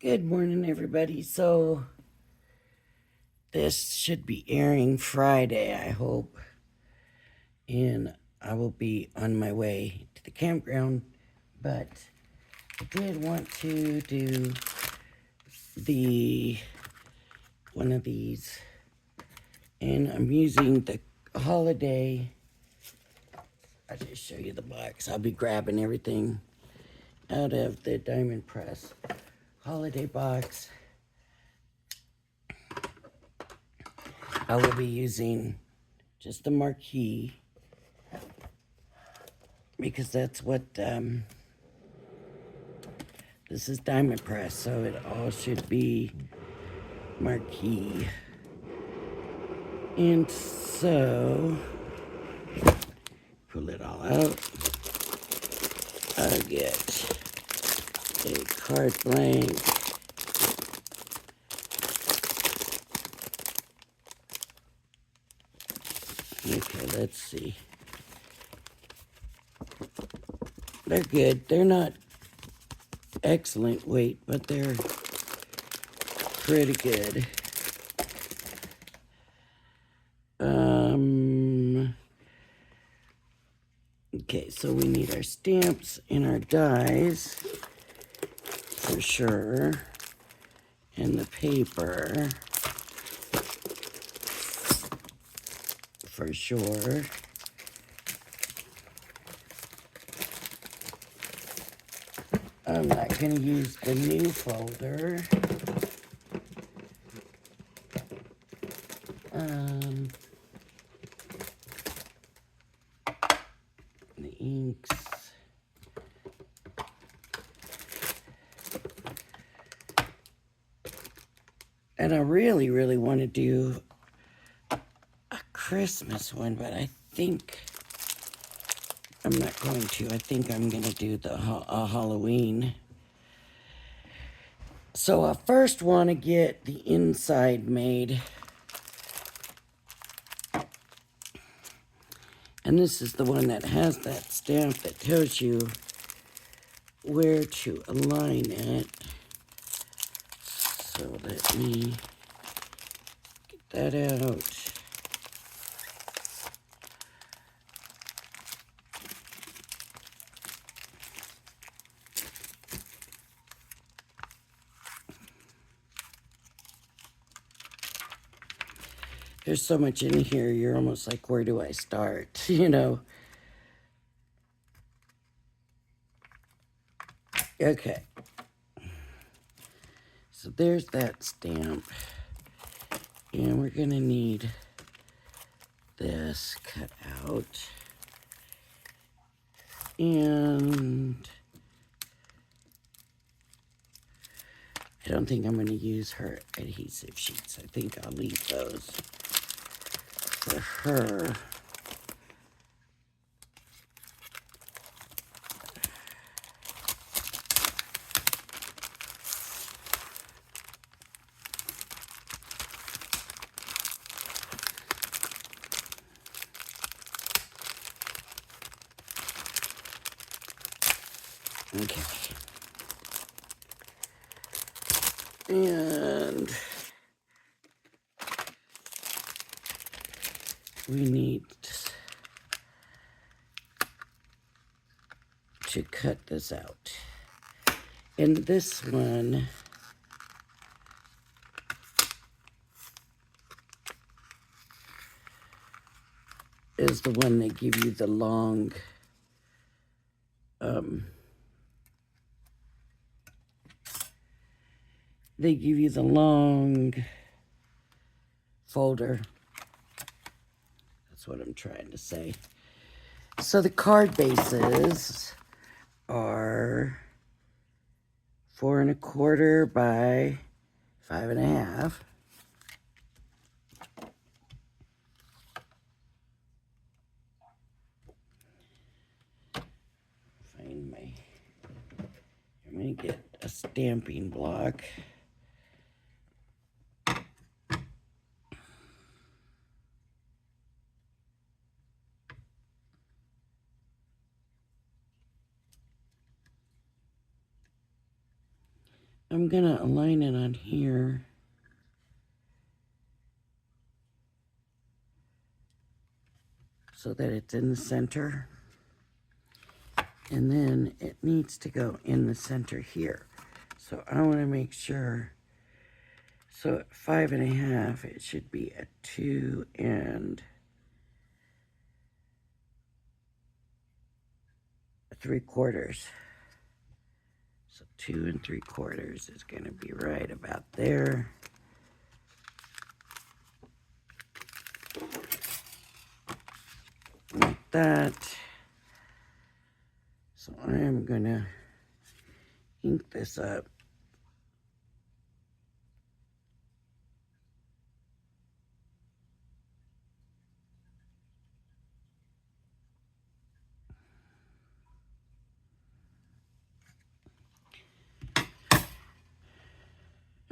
Good morning, everybody. So, this should be airing Friday, I hope. And I will be on my way to the campground. But I did want to do one of these. And I'm using the holiday. I'll just show you the box. I'll be grabbing everything out of the Diamond Press holiday box. I will be using just the marquee because that's what this is Diamond Press, so it all should be marquee. And so pull it all out. I'll get a card blank. Okay, let's see. They're good. They're not excellent weight, but they're pretty good. Okay, so we need our stamps and our dies for sure, and the paper for sure. I'm not going to use the new folder. The inks. And I really, really want to do a Christmas one, but I think I'm not going to. I think I'm going to do the Halloween. So I first want to get the inside made. And this is the one that has that stamp that tells you where to align it. So let me get that out. There's so much in here, you're almost like, where do I start? You know? Okay. So there's that stamp. And we're going to need this cut out. And I don't think I'm going to use her adhesive sheets. I think I'll leave those for her. Okay. And we need to cut this out. And this one is the one they give you the long folder. That's what I'm trying to say. So the card bases are 4 1/4 by 5 1/2. I'm going to get a stamping block. I'm I'm gonna align it on here. So that it's in the center. And then it needs to go in the center here. So I want to make sure, so at 5.5, it should be at 2 3/4. So 2 3/4 is going to be right about there. Like that. So I am going to ink this up.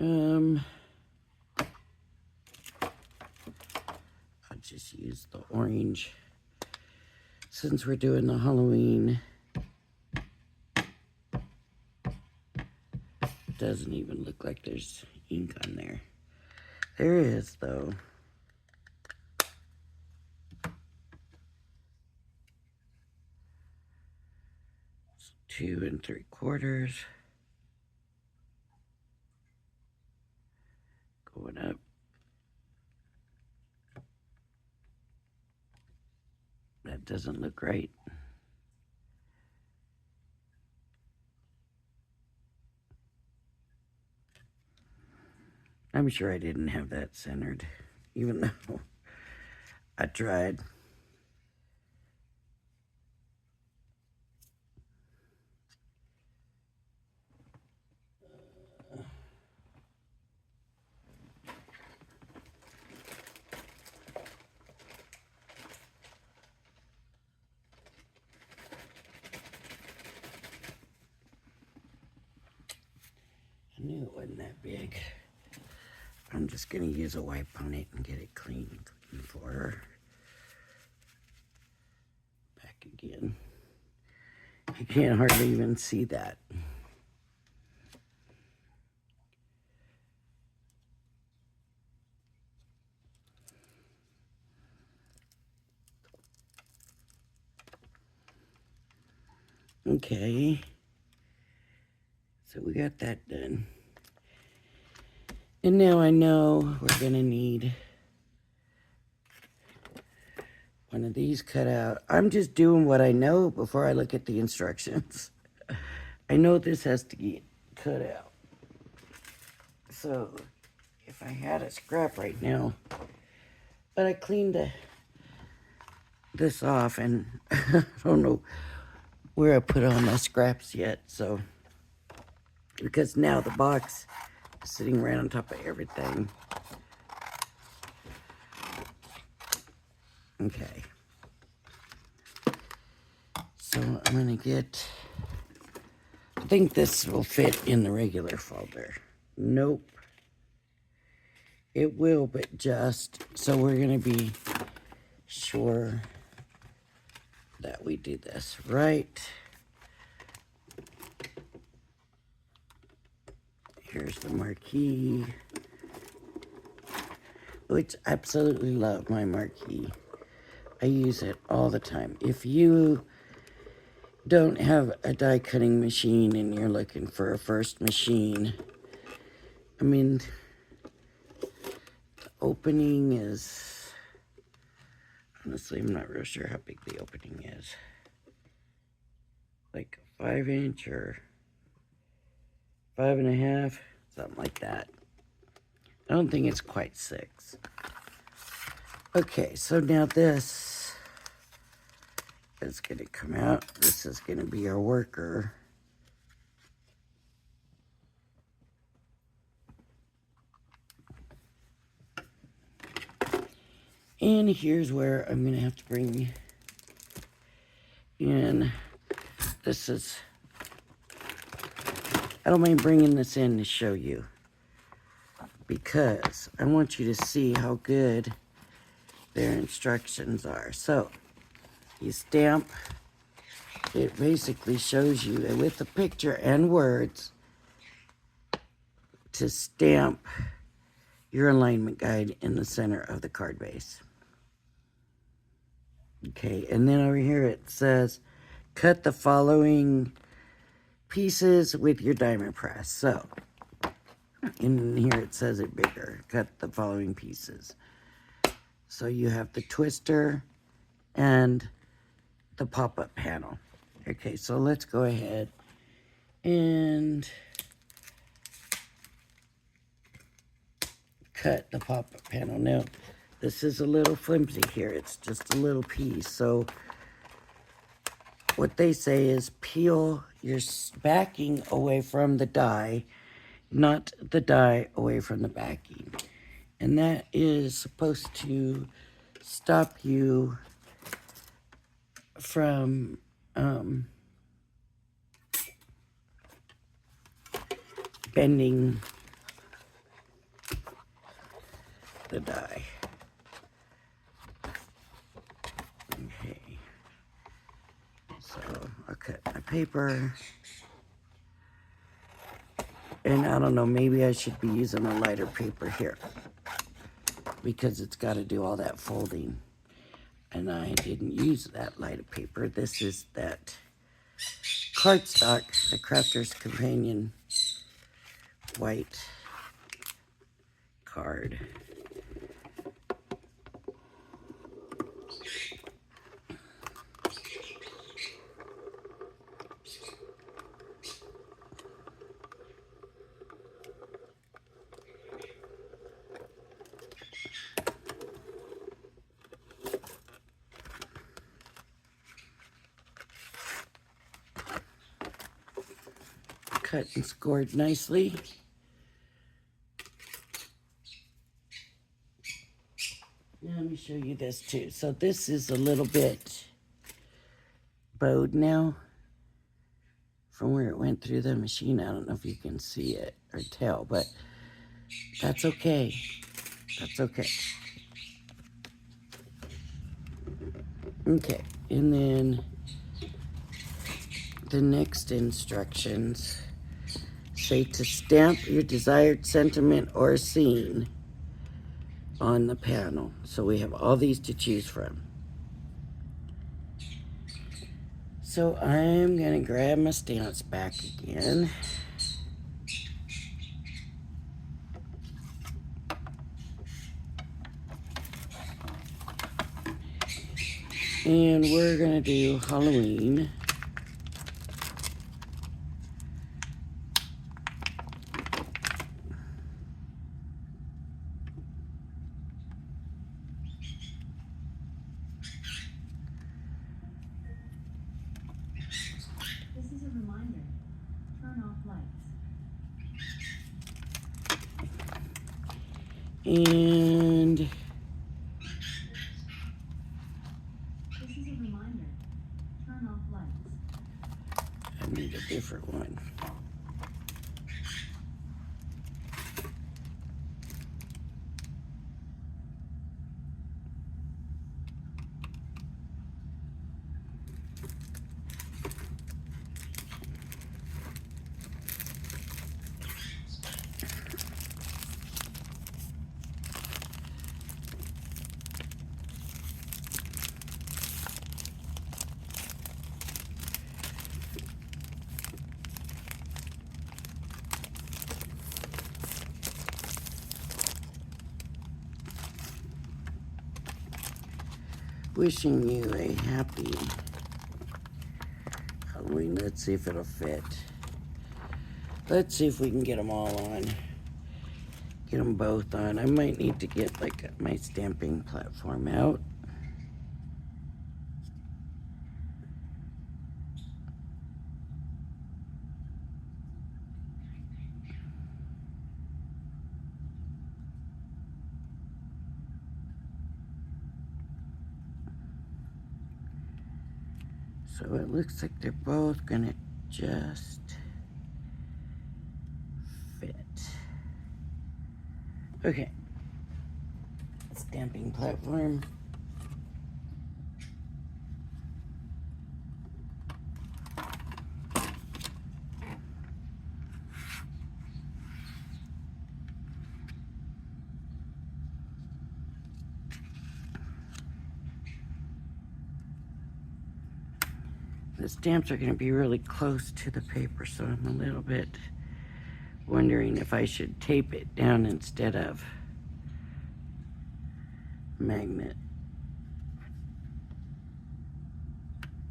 I'll just use the orange since we're doing the Halloween. It doesn't even look like there's ink on there. There is, though. So 2 3/4. Going up. That doesn't look right. I'm sure I didn't have that centered, even though I tried. I knew it wasn't that big. I'm just going to use a wipe on it and get it clean for her. Back again. You can't hardly even see that. Okay. So we got that done. And now I know we're going to need one of these cut out. I'm just doing what I know before I look at the instructions. I know this has to get cut out. So if I had a scrap right now, but I cleaned this off and I don't know where I put all my scraps yet. So because now the box is sitting right on top of everything. Okay. So I'm going to get, I think this will fit in the regular folder. Nope. It will, but just, so we're going to be sure that we do this right. Here's the marquee, which I absolutely love my marquee. I use it all the time. If you don't have a die cutting machine and you're looking for a first machine, I mean, the opening is, honestly, I'm not real sure how big the opening is. Like 5" or 5.5, something like that. I don't think it's quite 6. Okay, so now this is going to come out. This is going to be our worker. And here's where I'm going to have to bring in, this is, I don't mind bringing this in to show you, because I want you to see how good their instructions are. So you stamp, it basically shows you with the picture and words to stamp your alignment guide in the center of the card base. Okay, and then over here it says, cut the following pieces with your diamond press. So, in here it says it bigger, cut the following pieces. So you have the twister and the pop-up panel. Okay, so let's go ahead and cut the pop-up panel. Now, this is a little flimsy here. It's just a little piece. So what they say is peel your backing away from the die, not the die away from the backing. And that is supposed to stop you from bending the die. Okay. So I'll cut my paper. And I don't know, maybe I should be using a lighter paper here because it's got to do all that folding. And I didn't use that lighter paper. This is that cardstock, the Crafter's Companion white card. Cut and scored nicely. Now let me show you this too. So this is a little bit bowed now from where it went through the machine. I don't know if you can see it or tell, but that's okay. That's okay. Okay, and then the next instructions say to stamp your desired sentiment or scene on the panel. So we have all these to choose from. So I'm gonna grab my stamps back again. And we're gonna do Halloween. This is a reminder. Turn off lights. And This is a reminder. Turn off lights. I need a different one. Wishing you a happy Halloween. Let's see if it'll fit. Let's see if we can get them all on. Get them both on. I might need to get like my stamping platform out. So it looks like they're both gonna just fit. Okay. Stamping platform. the stamps are going to be really close to the paper, so I'm a little bit wondering if I should tape it down instead of magnet.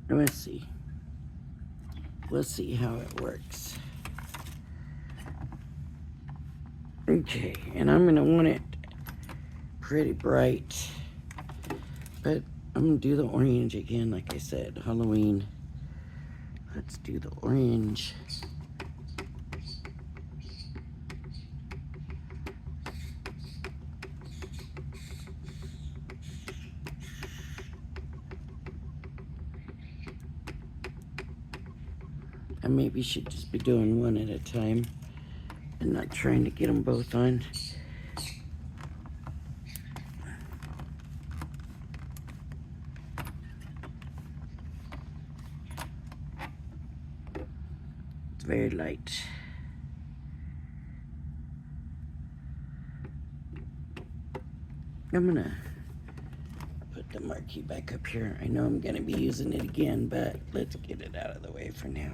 Let's see. We'll see how it works. Okay, and I'm going to want it pretty bright, but I'm going to do the orange again, like I said, Halloween. Let's do the orange. I maybe should just be doing one at a time and not trying to get them both on. It's very light. I'm gonna put the marquee back up here. I know I'm gonna be using it again, but let's get it out of the way for now.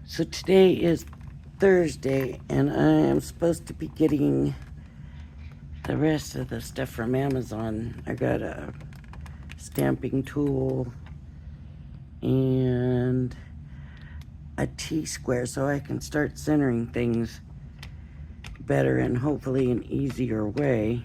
So today is Thursday, and I am supposed to be getting the rest of the stuff from Amazon. I got a stamping tool and a T-square so I can start centering things better and hopefully an easier way.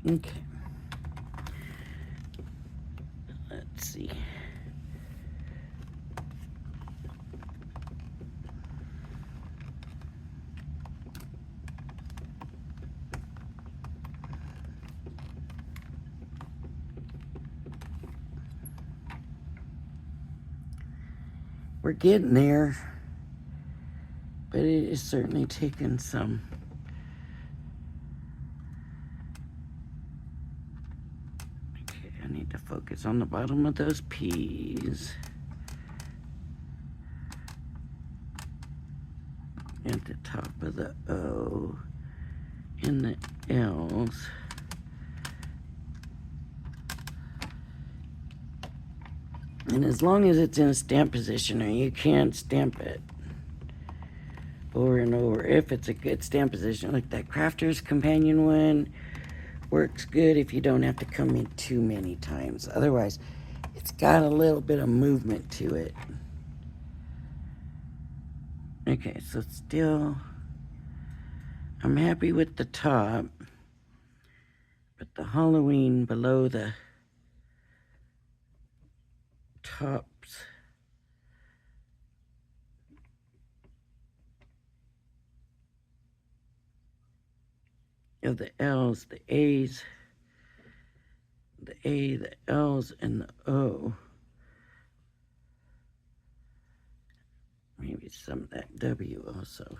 Okay. Let's see. We're getting there, but it is certainly taking some. Okay, I need to focus on the bottom of those P's. At the top of the O and the L's. And as long as it's in a stamp position, or you can't stamp it over and over, if it's a good stamp position, like that Crafter's Companion one, works good if you don't have to come in too many times. Otherwise, it's got a little bit of movement to it. Okay, so still, I'm happy with the top, but the Halloween below the tops of the L's, the A's, the A, the L's, and the O. Maybe some of that W also.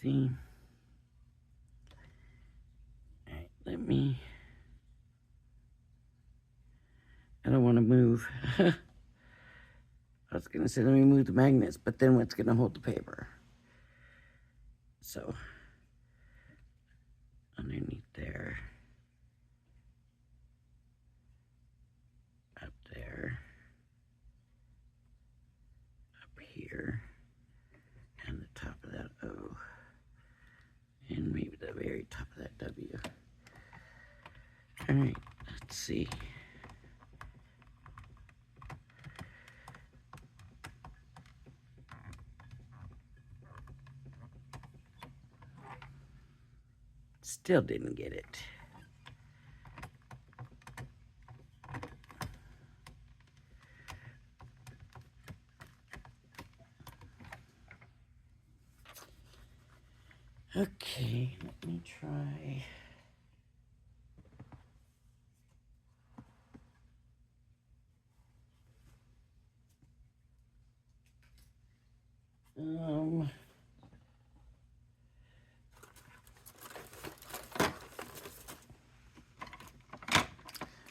See? All right, I don't want to move. I was going to say, let me move the magnets, but then what's going to hold the paper? So, underneath there, up there, up here, and the top of that O, and maybe the very top of that W. All right, let's see. Still didn't get it. Okay, let me try.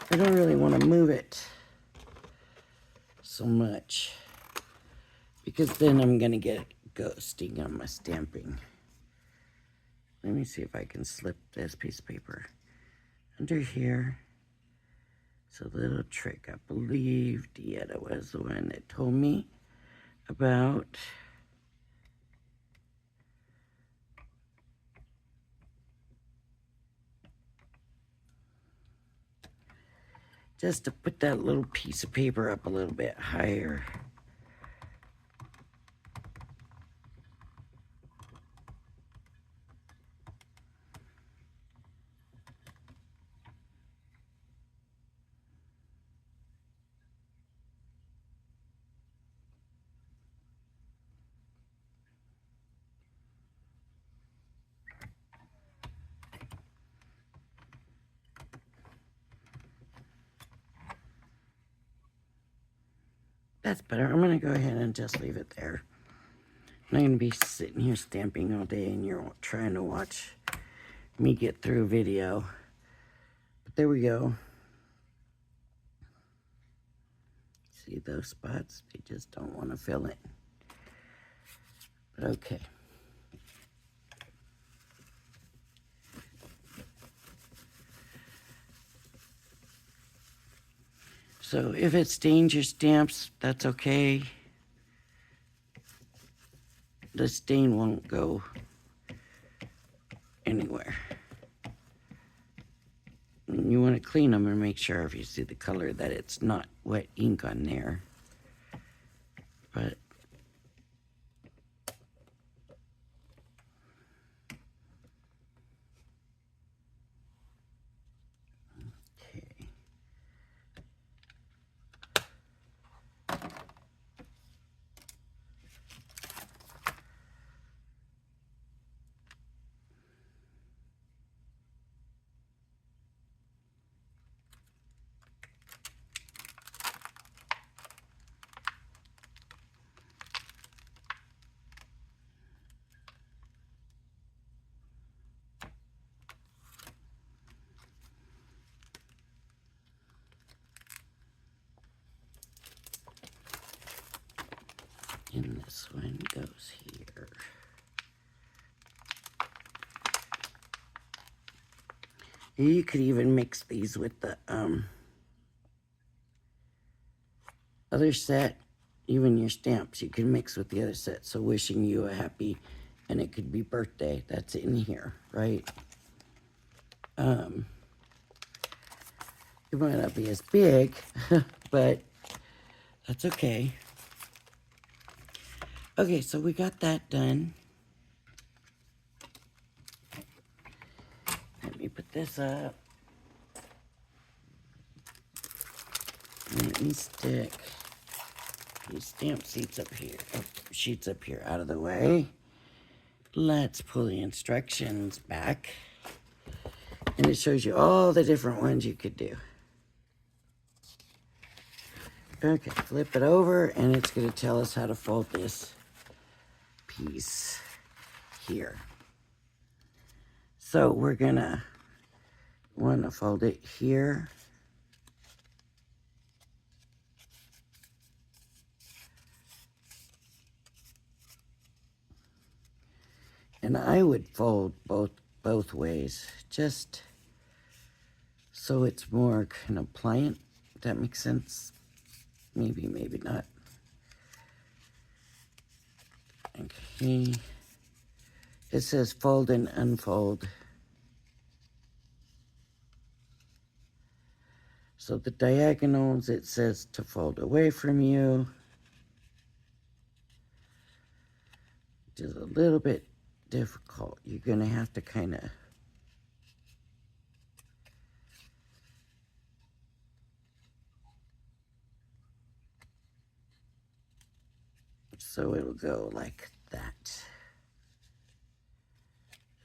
I don't really want to move it so much because then I'm going to get ghosting on my stamping. Let me see if I can slip this piece of paper under here. It's a little trick. I believe Dieta was the one that told me about. Just to put that little piece of paper up a little bit higher. That's better. I'm going to go ahead and just leave it there. I'm not going to be sitting here stamping all day and you're trying to watch me get through a video. But there we go. See those spots? They just don't want to fill it. But okay. So if it stains your stamps, that's okay. The stain won't go anywhere. And you want to clean them and make sure if you see the color that it's not wet ink on there. But okay. And this one goes here. You could even mix these with the other set, even your stamps, you can mix with the other set. So wishing you a happy, and it could be birthday, that's in here, right? It might not be as big, but that's okay. Okay, so we got that done. Let me put this up. Let me stick these stamp sheets up here, out of the way. Let's pull the instructions back. And it shows you all the different ones you could do. Okay, flip it over, and it's going to tell us how to fold this piece here. So we're going to want to fold it here. And I would fold both ways, just so it's more kind of pliant, if that makes sense. Maybe, maybe not. Okay. It says fold and unfold. So the diagonals, it says to fold away from you. Which is a little bit difficult. You're going to have to kind of So it'll go like that.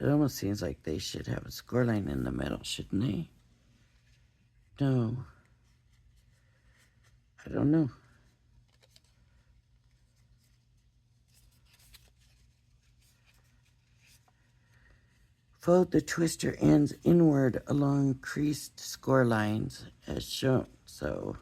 It almost seems like they should have a score line in the middle, shouldn't they? No. I don't know. Fold the twister ends inward along creased score lines as shown. So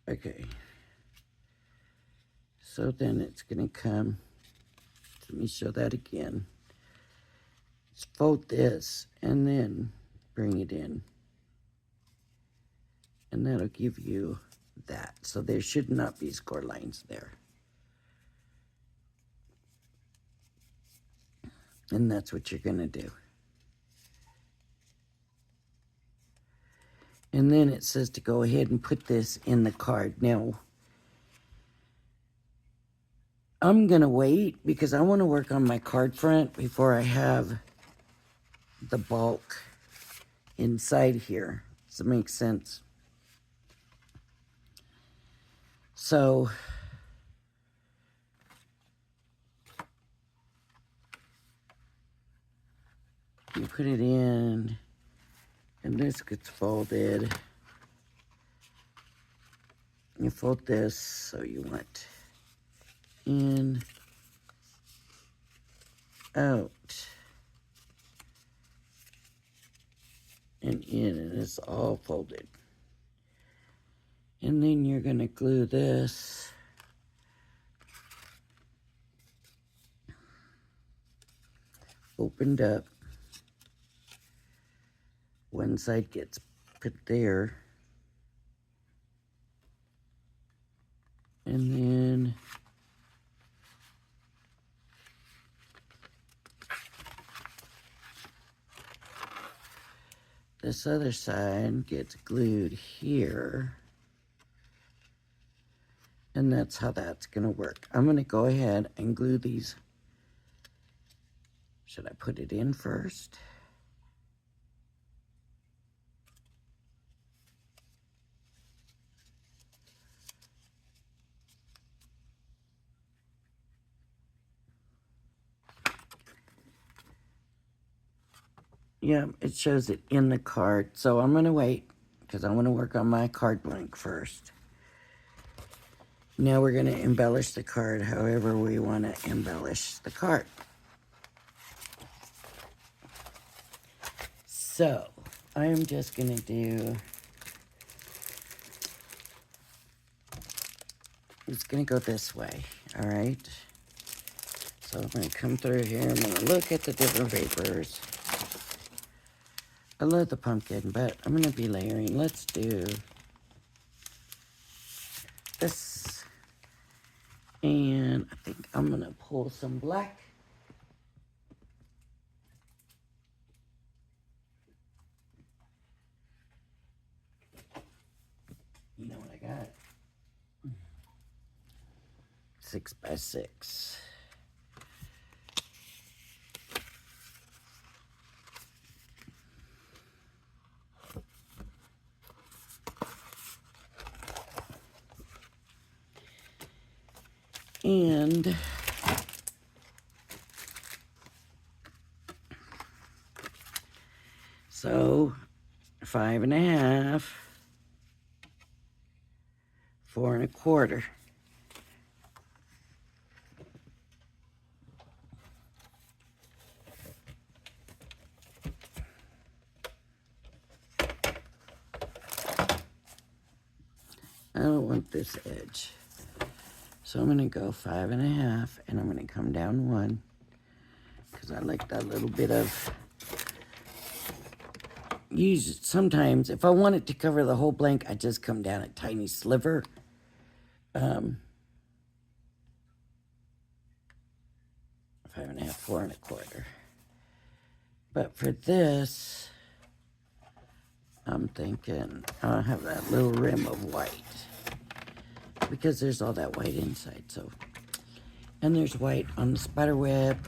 okay. So then it's going to come. Let me show that again. Just fold this and then bring it in. And that'll give you that. So there should not be score lines there. And that's what you're going to do. And then it says to go ahead and put this in the card. Now, I'm going to wait because I want to work on my card front before I have the bulk inside here. Does it make sense? So you put it in, and this gets folded. You fold this, so you want in, out, and in, and it's all folded. And then you're going to glue this opened up. One side gets put there. And then this other side gets glued here. And that's how that's going to work. I'm going to go ahead and glue these. Should I put it in first? Yeah, it shows it in the card. So I'm going to wait because I want to work on my card blank first. Now we're going to embellish the card however we want to embellish the card. So I'm just going to do, it's going to go this way, all right? So I'm going to come through here. I'm going to look at the different papers. I love the pumpkin, but I'm going to be layering. Let's do this. And I think I'm going to pull some black. You know what I got? 6 by 6. And so 5 1/2, 4 1/4. I don't want this edge. So I'm going to go 5 1/2, and I'm going to come down 1 because I like that little bit of, sometimes if I want it to cover the whole blank, I just come down a tiny sliver. 5 1/2, 4 1/4. But for this, I'm thinking I'll have that little rim of white because there's all that white inside. So And there's white on the spider web.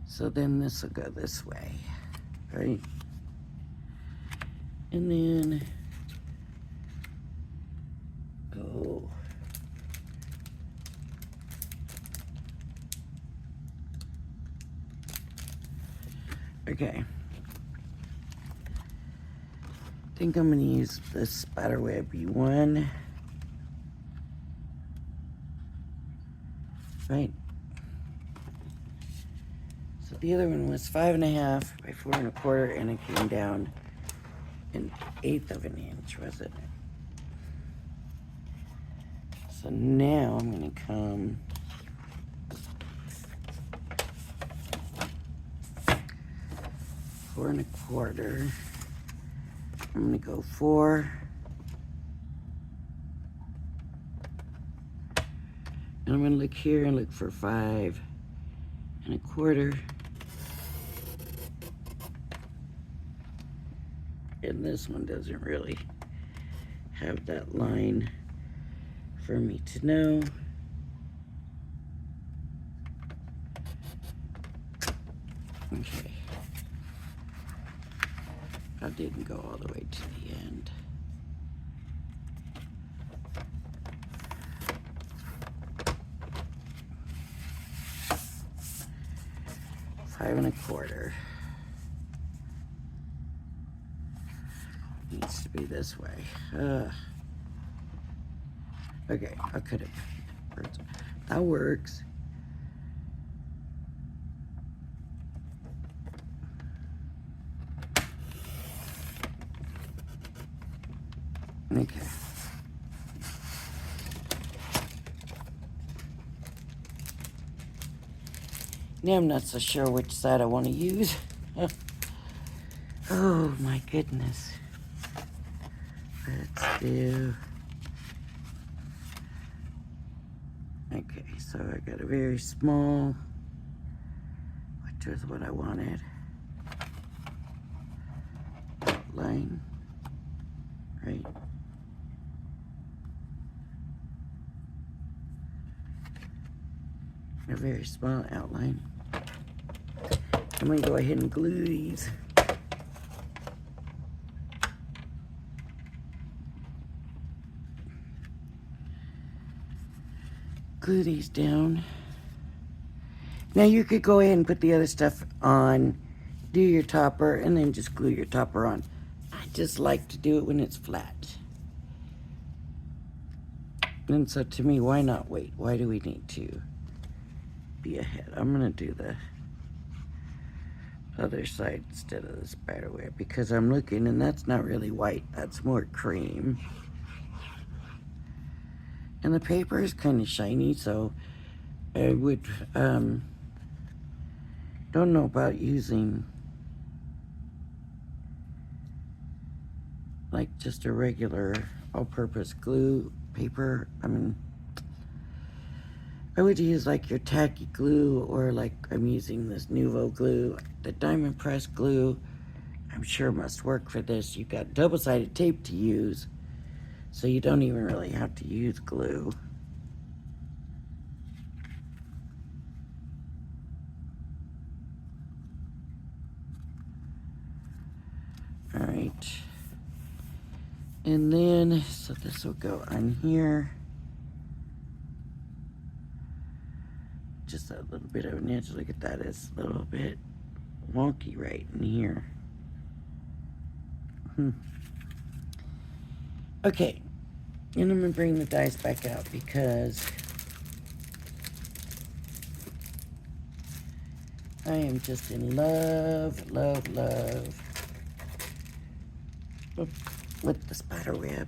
So then this will go this way, right? And then go okay. I think I'm gonna use this spiderweb one, right? So the other one was 5.5 by 4.25, and it came down 1/8 of an inch, wasn't it? So now I'm gonna come four and a quarter. I'm gonna go 4. And I'm gonna look here and look for 5.25. And this one doesn't really have that line for me to know. Okay. I didn't go all the way to the end. Five and a quarter. Needs to be this way. Okay, I'll cut it. That works. Okay. Now I'm not so sure which side I want to use. Oh my goodness. Let's do. Okay, so I got a very small, which is what I wanted. Outline, right? A very small outline. I'm gonna go ahead and glue these. Glue these down. Now you could go ahead and put the other stuff on, do your topper, and then just glue your topper on. I just like to do it when it's flat. And so to me, why not wait? Why do we need to be ahead? I'm gonna do the other side instead of the spider web because I'm looking and that's not really white, that's more cream. And the paper is kind of shiny, so I would, don't know about using like just a regular all-purpose glue paper. I mean, I would use like your tacky glue or like I'm using this Nuvo glue. The diamond press glue, I'm sure must work for this. You've got double-sided tape to use, so you don't even really have to use glue. All right. And then, so this will go on here. Just a little bit of an edge. Look at that, it's a little bit wonky right in here. Okay, and I'm gonna bring the dies back out because I am just in love, love, love with the spider web.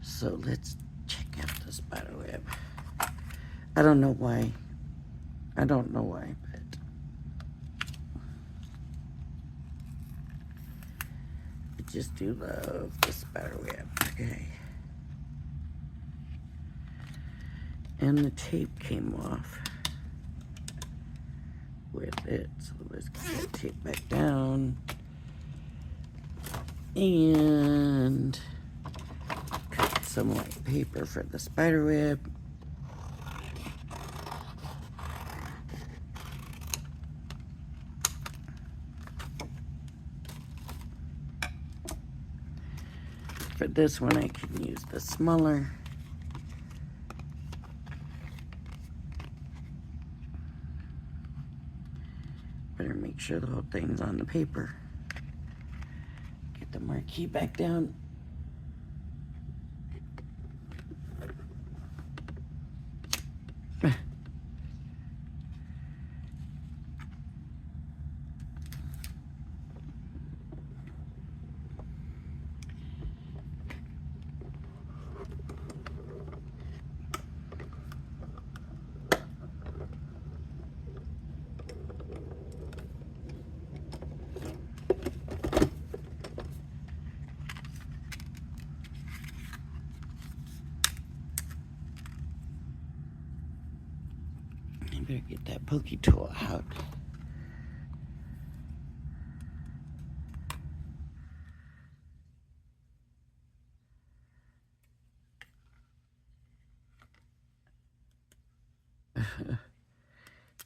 So let's check out the spider web. I don't know why. I don't know why, but I just do love the spider web. Okay. And the tape came off. with it. So let's get that tape back down. And cut some white paper for the spider web. For this one, I can use the smaller. Better make sure the whole thing's on the paper. Get the marquee back down. I better get that pokey tool out.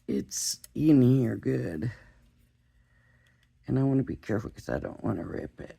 It's in here good. And I want to be careful because I don't want to rip it.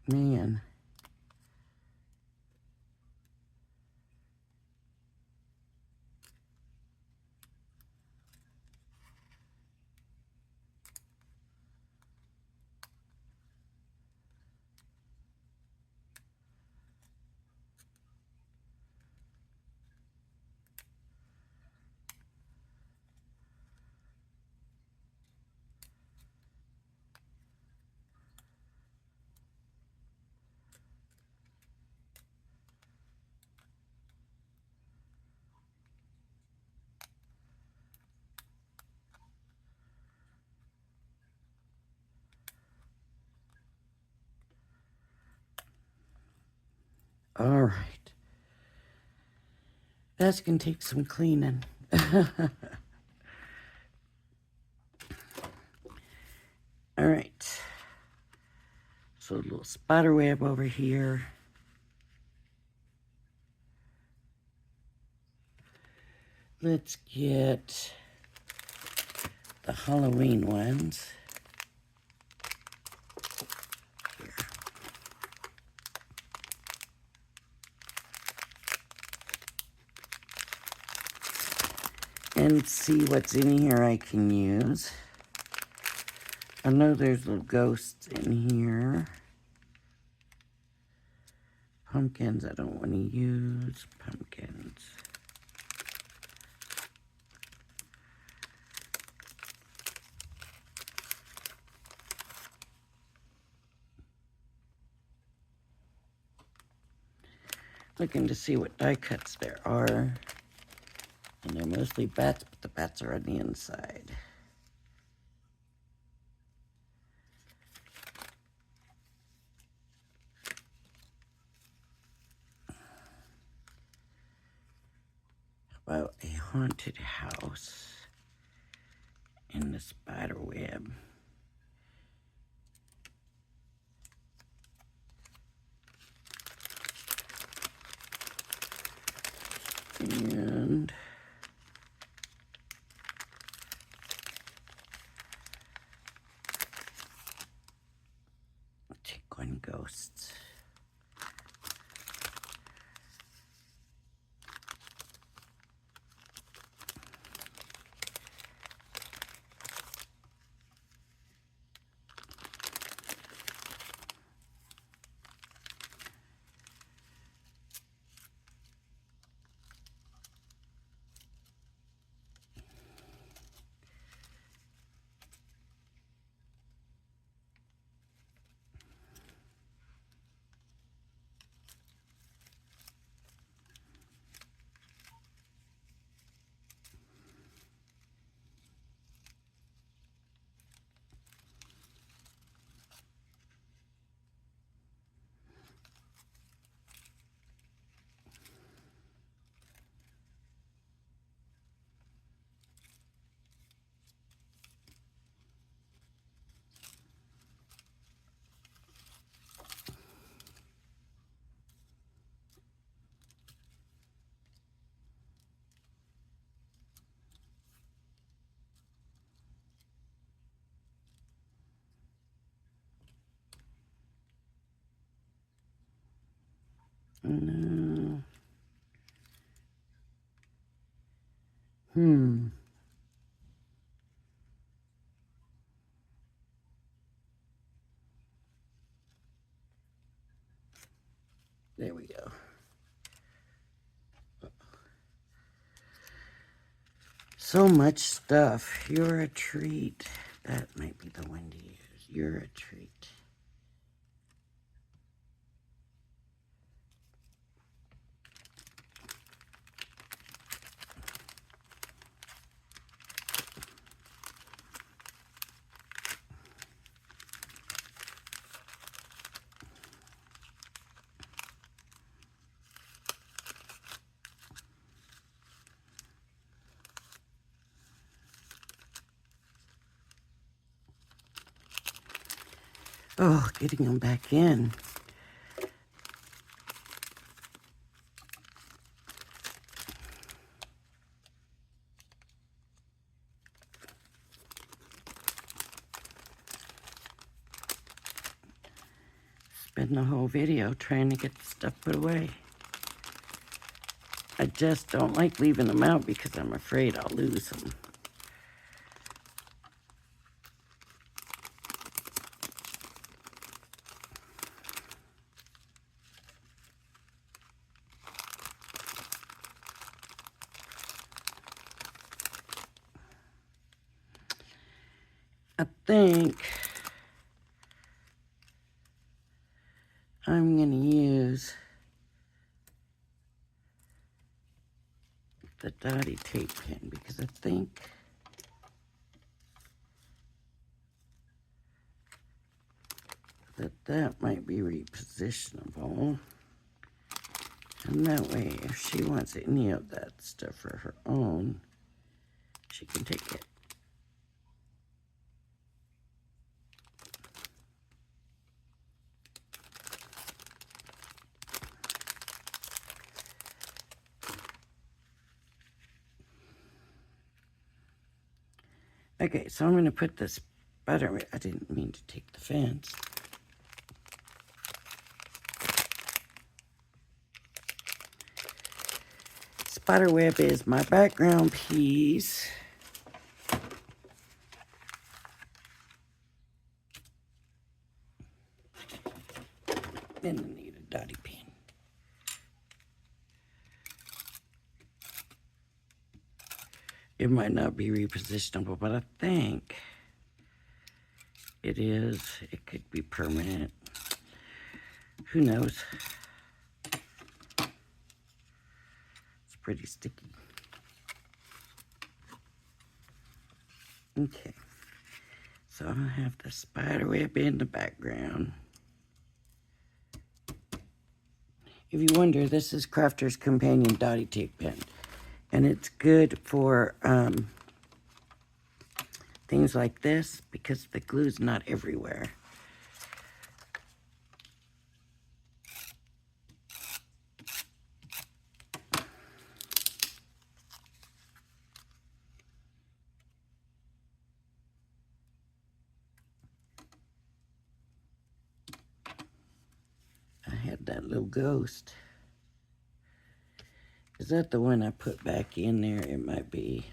Man. All right. That's going to take some cleaning. All right. So a little spider web over here. Let's get the Halloween ones. Here. And see what's in here I can use. I know there's little ghosts in here. Pumpkins I don't want to use. Pumpkins. Looking to see what die cuts there are. And they're mostly bats, but the bats are on the inside. How about a haunted house in the spider web? And I'll take one ghost. No. There we go. So much stuff. You're a treat. That might be the one to use. You're a treat. Oh, getting them back in. Spend the whole video trying to get the stuff put away. I just don't like leaving them out because I'm afraid I'll lose them. I think I'm going to use the dotty tape pen because I think that might be repositionable. And that way, if she wants any of that stuff for her own, she can take it. Okay, so I'm going to put this butter. I didn't mean to take the fence. Spiderweb is my background piece. Then I need a dotty pen. It might not be repositionable, but I think it is. It could be permanent. Who knows? It's pretty sticky. Okay. So I have the spider web in the background. If you wonder, this is Crafter's Companion Dotty Tape Pen. And it's good for things like this because the glue's not everywhere. I had that little ghost. Is that the one I put back in there? It might be.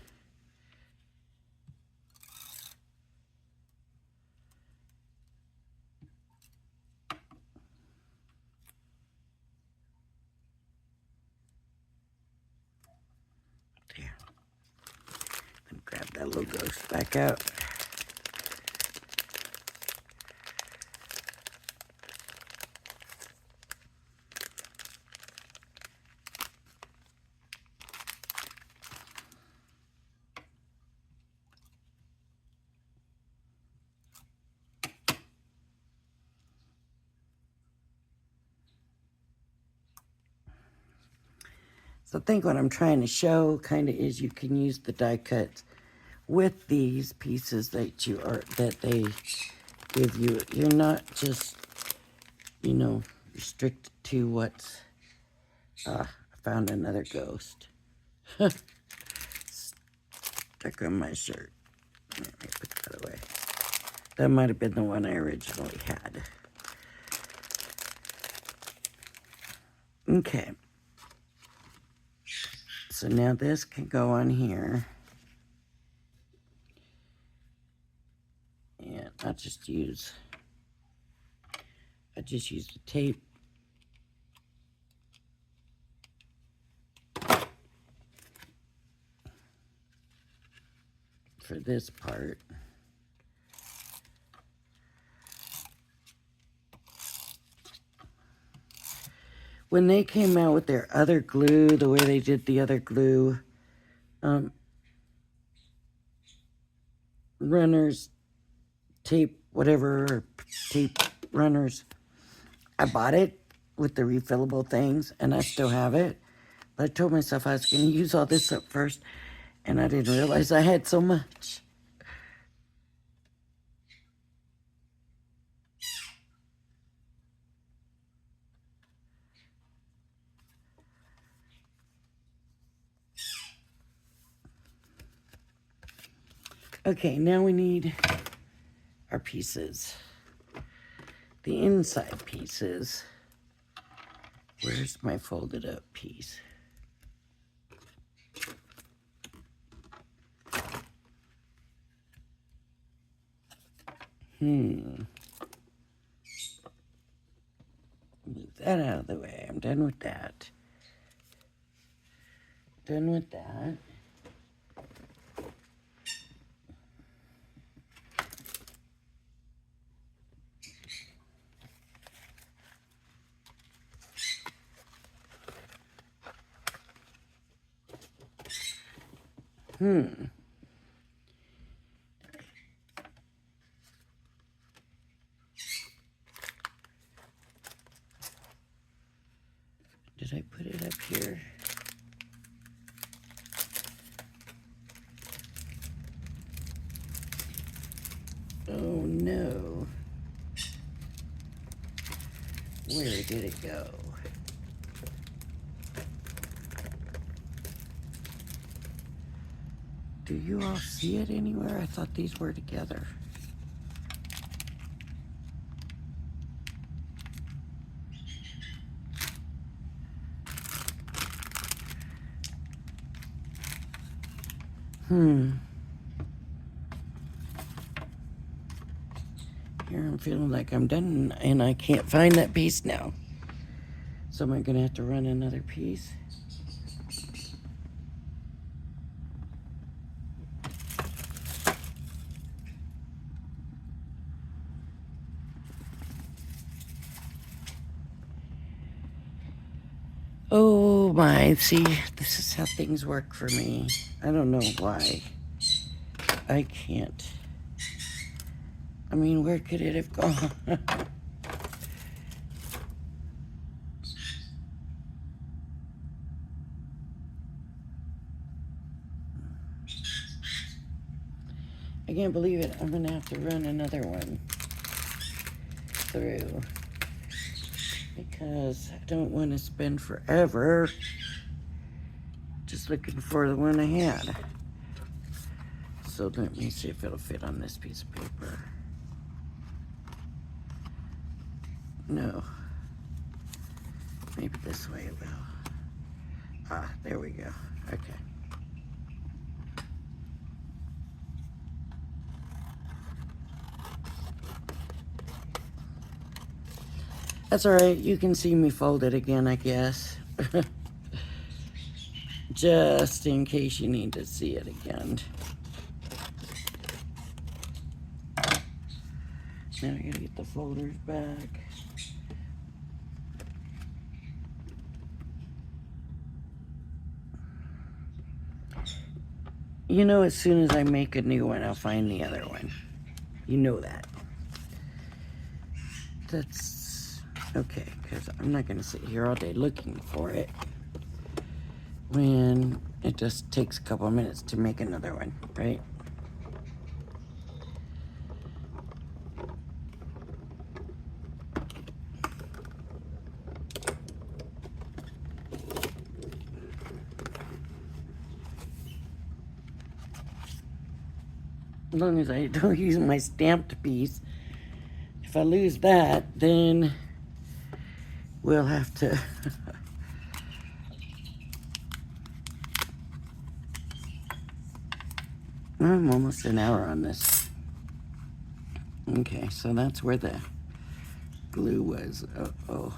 There. Let me grab that little ghost back out. So I think what I'm trying to show kind of is you can use the die cuts with these pieces that they give you. You're not just, restricted to what's, I found another ghost. Stuck on my shirt. Let me put that away. That might have been the one I originally had. Okay. So now this can go on here. And I just use the tape. For this part. When they came out with their other glue, the way they did the other glue, runners, tape, whatever, tape runners, I bought it with the refillable things, and I still have it. But I told myself I was going to use all this up first, and I didn't realize I had so much. Okay, now we need our pieces. The inside pieces. Where's my folded up piece? Move that out of the way. I'm done with that. Done with that. Did I put it up here? Oh no. Where did it go? Do you all see it anywhere? I thought these were together. Here I'm feeling like I'm done and I can't find that piece now. So am I gonna have to run another piece? Oh my, see, this is how things work for me. I don't know why. I can't. I mean, where could it have gone? I can't believe it. I'm gonna have to run another one through because I don't want to spend forever just looking for the one I had. So let me see if it'll fit on this piece of paper. No. Maybe this way it will. Ah, there we go. Okay. That's all right. You can see me fold it again, I guess. Just in case you need to see it again. Now I gotta get the folders back. You know, as soon as I make a new one, I'll find the other one. You know that. That's okay, because I'm not gonna sit here all day looking for it when it just takes a couple of minutes to make another one, right? As long as I don't use my stamped piece. If I lose that, then we'll have to I'm almost an hour on this. Okay, so that's where the glue was. Uh-oh.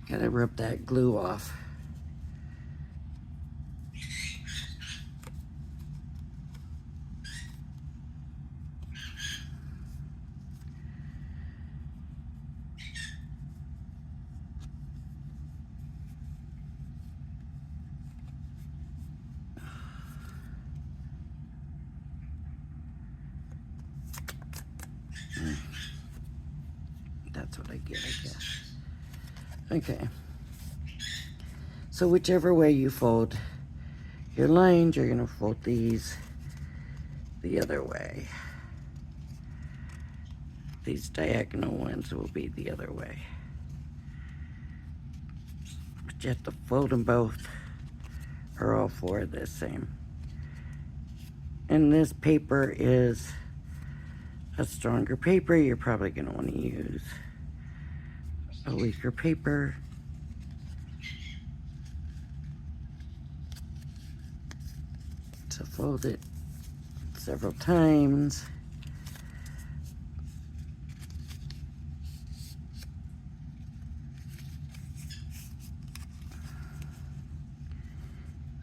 Gotta rip that glue off. That's what I get, I guess. Okay. So whichever way you fold your lines, you're gonna fold these the other way. These diagonal ones will be the other way. But you have to fold them both, or all four the same. And this paper is a stronger paper. You're probably gonna wanna use a weaker paper. So fold it several times.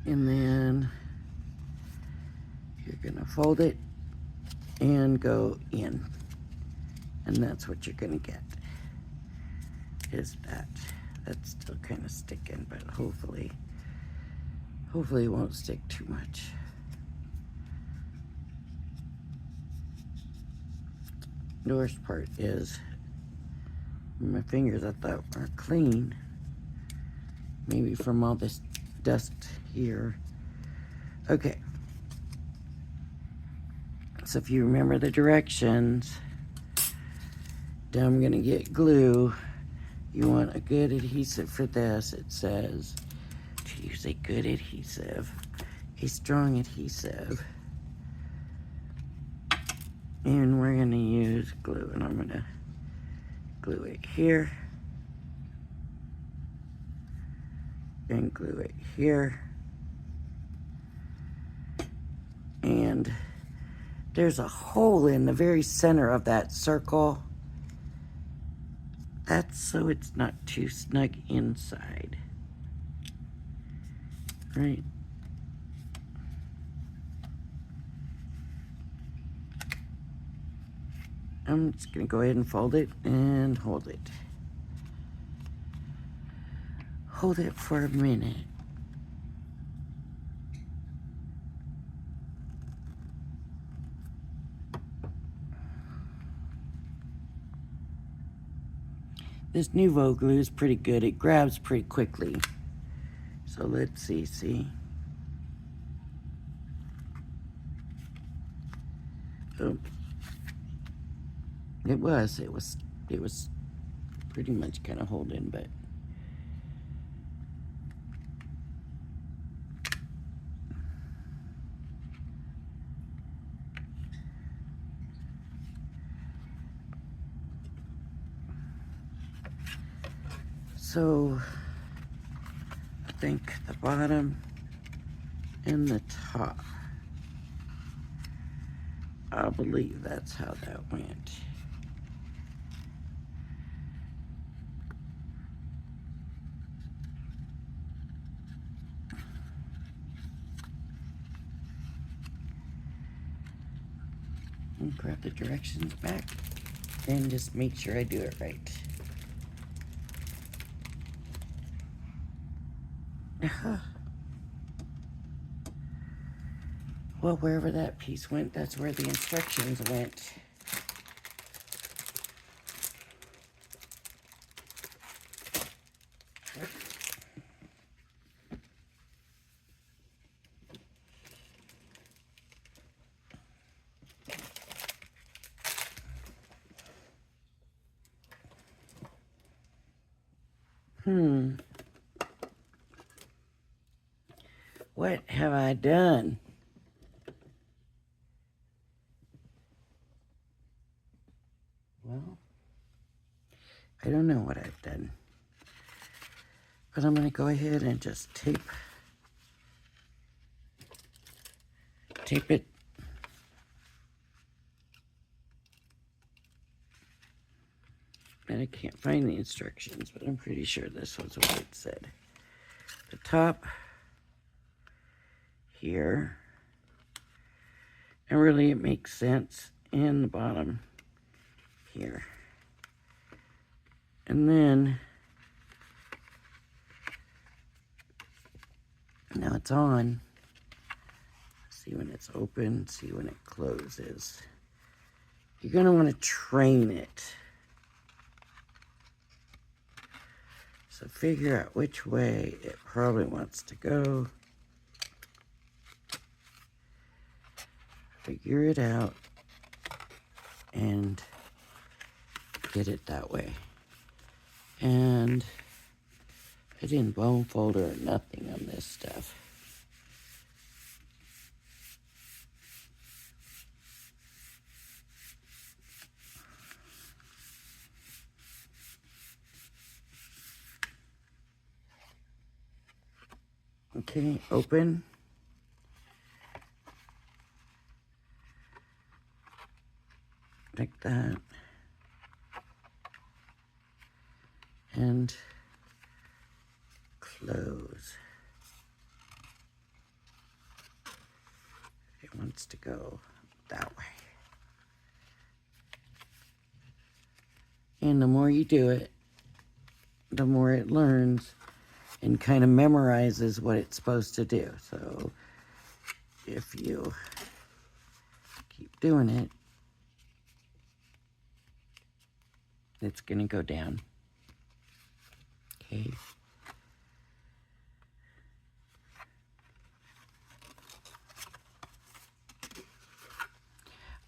And then you're gonna fold it and go in. And that's what you're gonna get, is that. That's still kind of sticking, but hopefully it won't stick too much. The worst part is my fingers, I thought, were clean. Maybe from all this dust here. Okay. So if you remember the directions, then I'm gonna get glue. You want a good adhesive for this. It says to use a good adhesive, a strong adhesive. And we're gonna use glue, and I'm gonna glue it here. And glue it here. And there's a hole in the very center of that circle. That's so it's not too snug inside. Right? I'm just gonna go ahead and fold it and hold it. Hold it for a minute. This Nuvo glue is pretty good. It grabs pretty quickly. So let's see. Oh. It was pretty much kind of holding, but so I think the bottom and the top, I believe that's how that went. And grab the directions back and just make sure I do it right. Well, wherever that piece went, that's where the instructions went. What have I done? Well, I don't know what I've done. But I'm going to go ahead and just tape tape it. And I can't find the instructions, but I'm pretty sure this was what it said. The top here, and really it makes sense, and the bottom here. And then, now it's on. See when it's open, see when it closes. You're gonna wanna train it. So figure out which way it probably wants to go. Figure it out and get it that way. And I didn't bone folder or nothing on this stuff. Okay, open. Like that. And close. It wants to go that way. And the more you do it, the more it learns and kind of memorizes what it's supposed to do. So if you keep doing it, it's going to go down. Okay.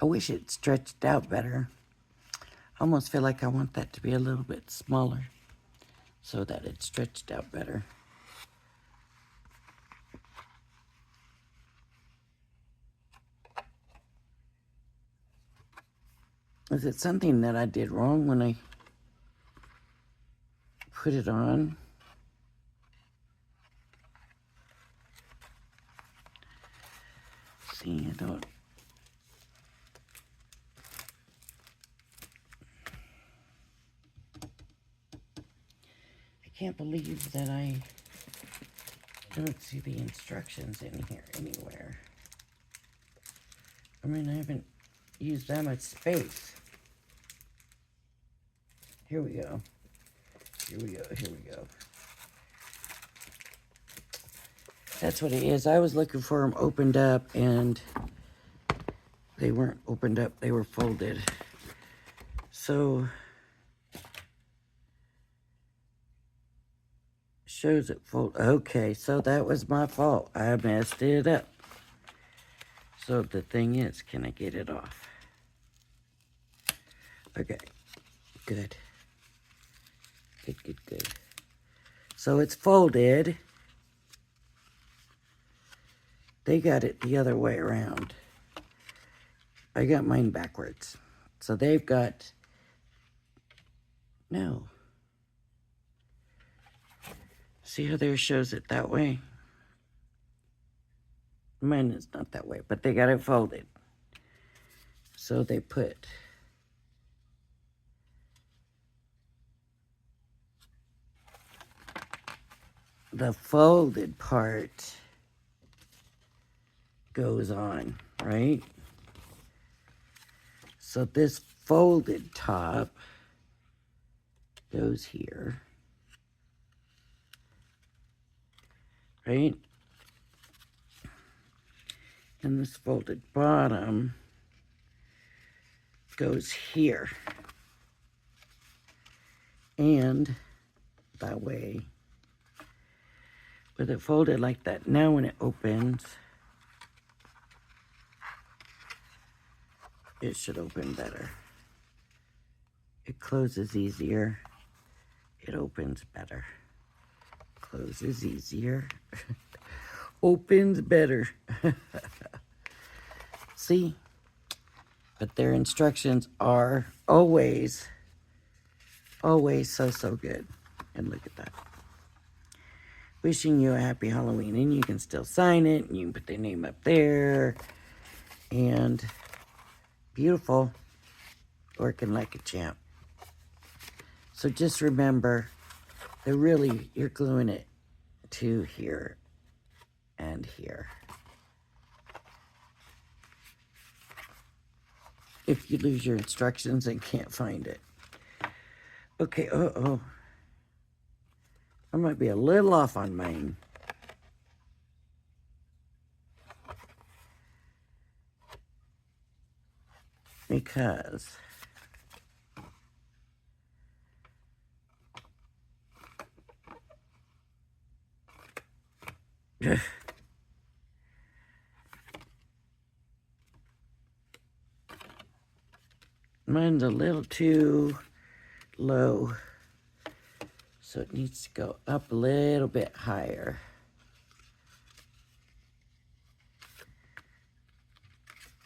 I wish it stretched out better. I almost feel like I want that to be a little bit smaller so that it stretched out better. Is it something that I did wrong when I put it on? See, I don't. I can't believe that I don't see the instructions in here anywhere. I mean, I haven't used that much space. Here we go. Here we go. Here we go. That's what it is. I was looking for them opened up, and they weren't opened up. They were folded. So, shows it fold. Okay, so that was my fault. I messed it up. So the thing is, can I get it off? Okay, good. Good, good, good. So it's folded. They got it the other way around. I got mine backwards. So they've got, no. See how theirs shows it that way? Mine is not that way, but they got it folded. So they put the folded part goes on, right? So this folded top goes here, right? And this folded bottom goes here. And that way, with it folded like that, now when it opens, it should open better. It closes easier. It opens better. Closes easier. Opens better. See? But their instructions are always so good. And look at that. Wishing you a happy Halloween. And you can still sign it. And you can put their name up there. and beautiful, working like a champ. So just remember that really you're gluing it to here and here. If you lose your instructions and can't find it. Okay, I might be a little off on mine. Because mine's a little too low, so it needs to go up a little bit higher.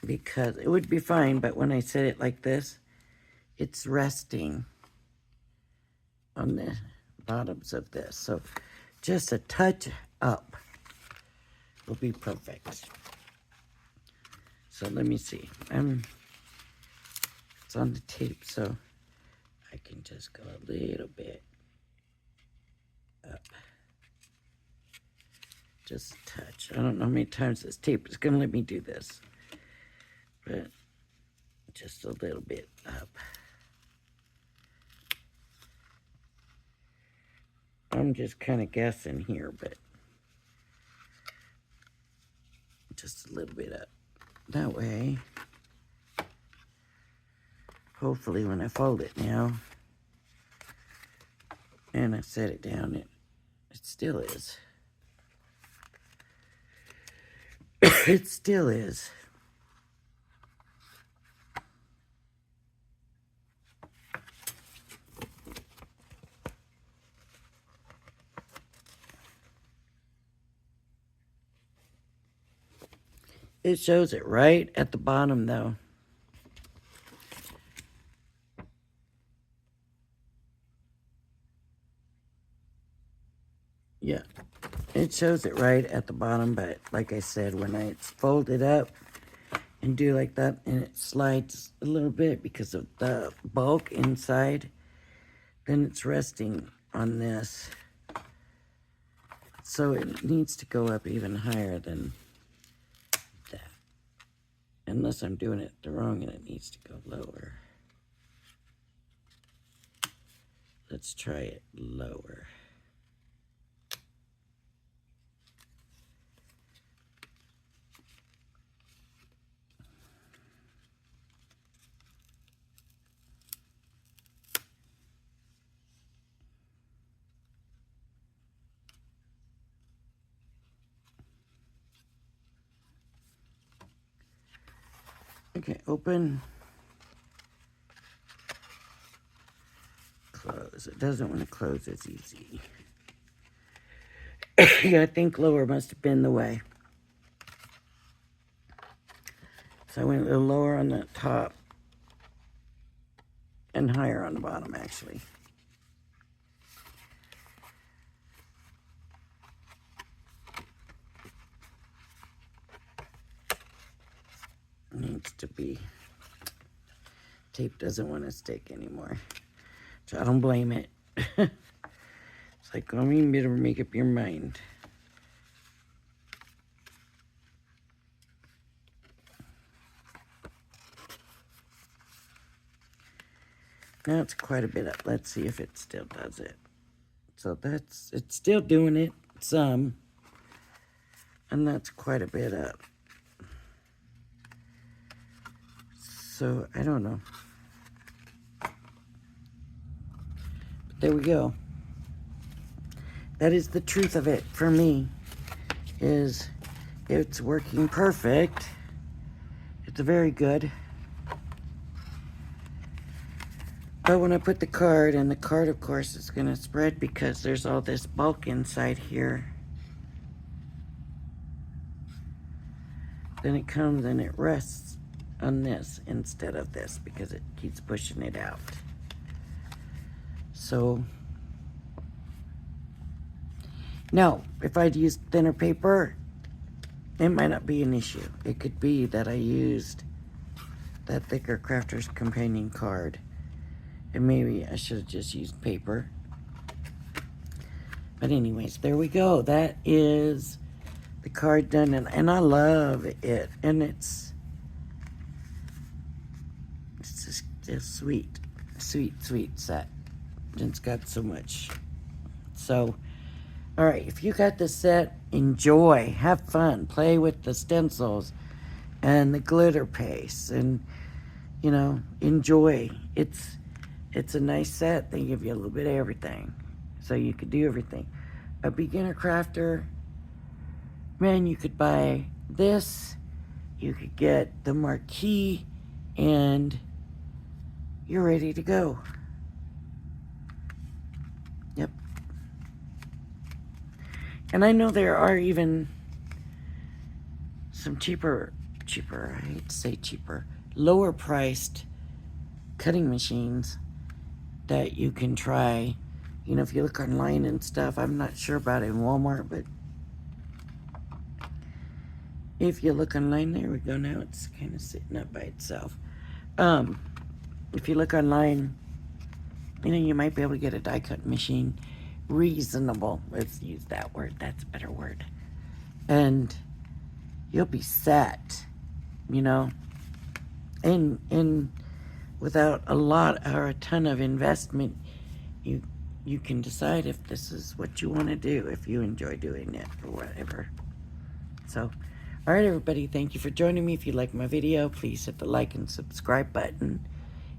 Because it would be fine, but when I set it like this, it's resting on the bottoms of this. So just a touch up will be perfect. So let me see. It's on the tape, so I can just go a little bit up. Just a touch. I don't know how many times this tape is going to let me do this. But just a little bit up. I'm just kind of guessing here, but just a little bit up. That way, hopefully when I fold it now, and I set it down, it still is. It still is. It shows it right at the bottom, though. Yeah, it shows it right at the bottom, but like I said, when I fold it up and do like that, and it slides a little bit because of the bulk inside, then it's resting on this. So it needs to go up even higher than that. Unless I'm doing it the wrong and it needs to go lower. Let's try it lower. Okay, open. Close. It doesn't want to close as easy. Yeah, I think lower must have been the way. So I went a little lower on the top and higher on the bottom, actually. Needs to be. Tape doesn't want to stick anymore. So I don't blame it. It's like, I mean, better make up your mind. Now it's quite a bit up. Let's see if it still does it. So it's still doing it some. And that's quite a bit up. So I don't know. But there we go. That is the truth of it for me, is it's working perfect. It's very good. But when I put the card, and the card, of course, is going to spread because there's all this bulk inside here. Then it comes and it rests on this instead of this because it keeps pushing it out. So, now, if I'd used thinner paper, it might not be an issue. It could be that I used that thicker Crafter's Companion card, and maybe I should have just used paper. But anyways, there we go. That is the card done, and I love it. And it's just sweet, sweet set. It's got so much. So, all right, if you got this set, enjoy, have fun, play with the stencils and the glitter paste, and you know, enjoy. It's a nice set. They give you a little bit of everything, so you could do everything. A beginner crafter, man, you could buy this, you could get the marquee, and you're ready to go. Yep. And I know there are even some cheaper, I hate to say cheaper, lower priced cutting machines that you can try. You know, if you look online and stuff, I'm not sure about it in Walmart, but if you look online, there we go. Now it's kind of sitting up by itself. If you look online, you know, you might be able to get a die cut machine reasonable. Let's use that word. That's a better word. And you'll be set, you know, and without a lot or a ton of investment, you can decide if this is what you want to do, if you enjoy doing it or whatever. So, all right, everybody, thank you for joining me. If you like my video, please hit the like and subscribe button.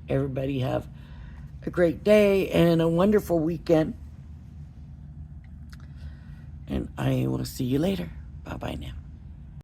Everybody have a great day and a wonderful weekend. And I will see you later. Bye-bye now.